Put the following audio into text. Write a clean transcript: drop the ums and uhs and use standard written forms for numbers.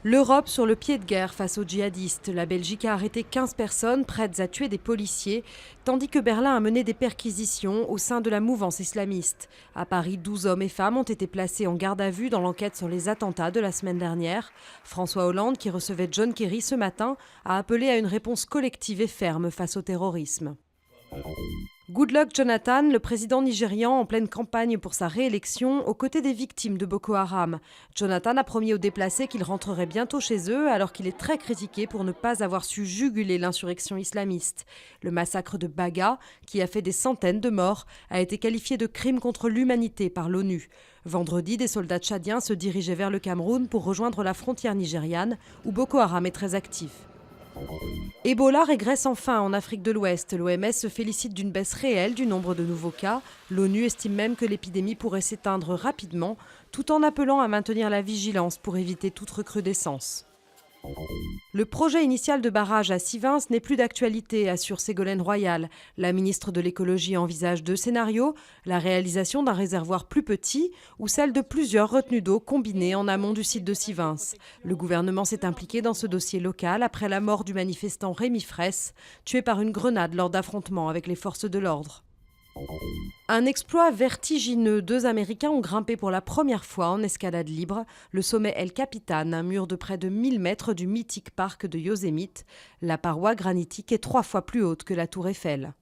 L'Europe sur le pied de guerre face aux djihadistes. La Belgique a arrêté 15 personnes prêtes à tuer des policiers, tandis que Berlin a mené des perquisitions au sein de la mouvance islamiste. À Paris, 12 hommes et femmes ont été placés en garde à vue dans l'enquête sur les attentats de la semaine dernière. François Hollande, qui recevait John Kerry ce matin, a appelé à une réponse collective et ferme face au terrorisme. Goodluck Jonathan, le président nigérian en pleine campagne pour sa réélection, aux côtés des victimes de Boko Haram. Jonathan a promis aux déplacés qu'il rentrerait bientôt chez eux, alors qu'il est très critiqué pour ne pas avoir su juguler l'insurrection islamiste. Le massacre de Baga, qui a fait des centaines de morts, a été qualifié de crime contre l'humanité par l'ONU. Vendredi, des soldats tchadiens se dirigeaient vers le Cameroun pour rejoindre la frontière nigériane, où Boko Haram est très actif. Ebola régresse enfin en Afrique de l'Ouest. L'OMS se félicite d'une baisse réelle du nombre de nouveaux cas. L'ONU estime même que l'épidémie pourrait s'éteindre rapidement, tout en appelant à maintenir la vigilance pour éviter toute recrudescence. Le projet initial de barrage à Sivins n'est plus d'actualité, assure Ségolène Royal. La ministre de l'écologie envisage 2 scénarios, la réalisation d'un réservoir plus petit ou celle de plusieurs retenues d'eau combinées en amont du site de Sivins. Le gouvernement s'est impliqué dans ce dossier local après la mort du manifestant Rémi Fraisse, tué par une grenade lors d'affrontements avec les forces de l'ordre. Un exploit vertigineux. 2 Américains ont grimpé pour la première fois en escalade libre le sommet El Capitan, un mur de près de 1000 mètres du mythique parc de Yosemite. La paroi granitique est 3 fois plus haute que la tour Eiffel.